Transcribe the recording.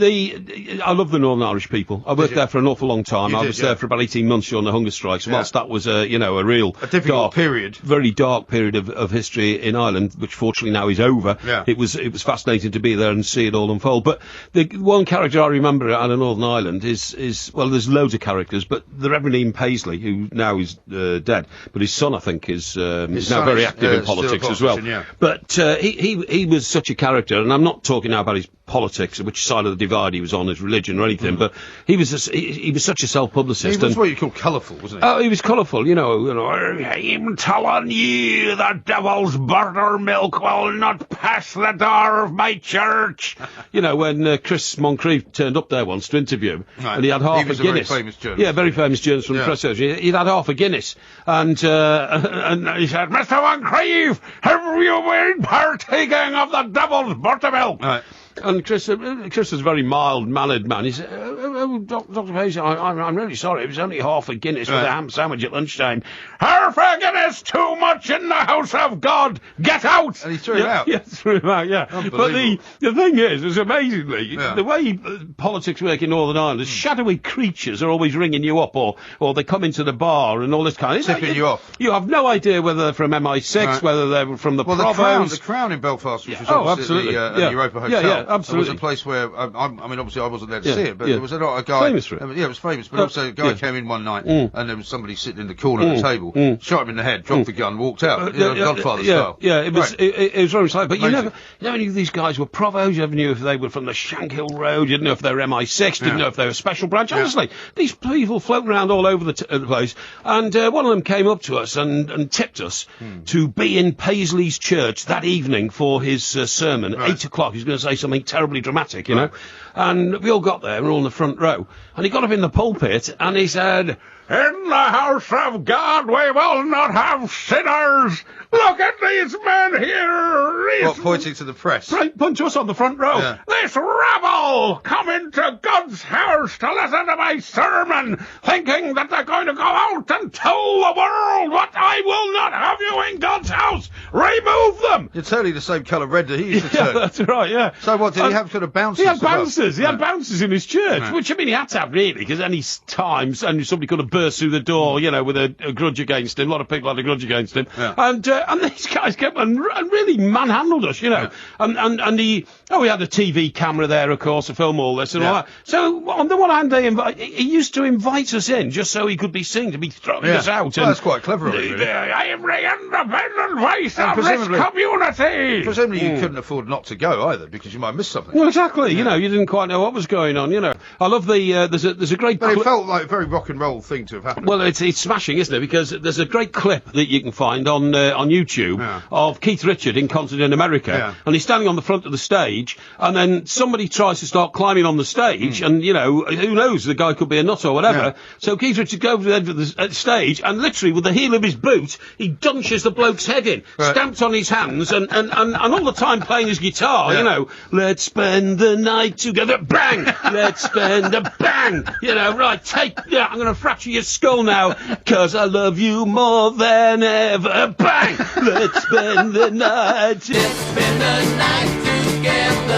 I love the Northern Irish people. I worked there for an awful long time. I was there for about 18 months during the hunger strikes. Whilst that was a real difficult period, very dark period of history in Ireland, which fortunately now is over. Yeah. It was fascinating to be there and see it all unfold. But the one character I remember out of Northern Ireland is well, there's loads of characters, but the Reverend Ian Paisley, who now is dead, but his son I think is now very active in politics as well. Yeah. But he was such a character, and I'm not talking now about his politics, which side of the divide he was on, his religion or anything, but he was such a self-publicist. He was what you call colourful, wasn't he? Oh, he was colourful, I'm telling you, the devil's buttermilk will not pass the door of my church. When Chris Moncrief turned up there once to interview him, and he had half a Guinness. He was a very famous journalist. Yeah, very famous journalist from the press service. He'd had half a Guinness, and he said, Mr. Moncrief, have you been partaking of the devil's buttermilk? Right. And Chris was a very mild-mannered man. He said, Dr. Paisley, I'm really sorry. It was only half a Guinness with a ham sandwich at lunchtime. Half a Guinness too much in the house of God. Get out! And he threw him out. Yeah, threw him out, yeah. But the thing is amazingly, the way politics work in Northern Ireland, shadowy creatures are always ringing you up, or they come into the bar and all this kind of thing. Tipping you off. You have no idea whether they're from MI6, whether they're from the Provost. The Crown in Belfast, which was absolutely. the Europa Hotel. Yeah, absolutely. It was a place where, obviously I wasn't there to see it, but there was a guy... Famous for it. It was famous, but also a guy came in one night, and there was somebody sitting in the corner of the table, shot him in the head, dropped the gun, walked out. Godfather style. Yeah, it was very exciting. But you never knew these guys were Provos, you never knew if they were from the Shankill Road, you didn't know if they were MI6, didn't know if they were Special Branch. Honestly, these people floating around all over the place, and one of them came up to us and tipped us to be in Paisley's church that evening for his sermon at 8 o'clock. He was going to say something terribly dramatic, you know. And we all got there, we're all in the front row, and he got up in the pulpit and he said, in the house of God we will not have sinners. Look at these men here. Pointing to the press? Point to us on the front row. Yeah. This rabble come into God's house to listen to my sermon, thinking that they're going to go out and tell the world what I will not have you in God's house. Remove them. You're totally the same colour red that he used to turn. Yeah, that's right, yeah. So what, did he have sort of bouncers? He had bouncers. He had bouncers in his church, which, I mean, he had to have, really, because any time somebody could have burst through the door, with a grudge against him. A lot of people had a grudge against him. Yeah. And these guys kept and really manhandled us, Yeah. And he had a TV camera there, of course, to film all this and all that. So on the one hand, he used to invite us in just so he could be seen, to be throwing us out. Well, that's quite clever of him, really. I am the independent voice of this community. Presumably you couldn't afford not to go either, because you might miss something. Well, exactly. You didn't quite know what was going on. I love the there's a great. But it felt like a very rock and roll thing to have happened. Well, it's smashing, isn't it? Because there's a great clip that you can find on YouTube of Keith Richard in concert in America, and he's standing on the front of the stage, and then somebody tries to start climbing on the stage, and who knows, the guy could be a nut or whatever. Yeah. So Keith Richard goes to the end of the stage, and literally with the heel of his boot, he dunches the bloke's head in, stamps on his hands, and all the time playing his guitar. Let's spend the night together, bang. Let's spend a bang. Right, I'm going to fracture your skull now, 'cause I love you more than ever, bang. Let's spend the night. Let's spend the night together.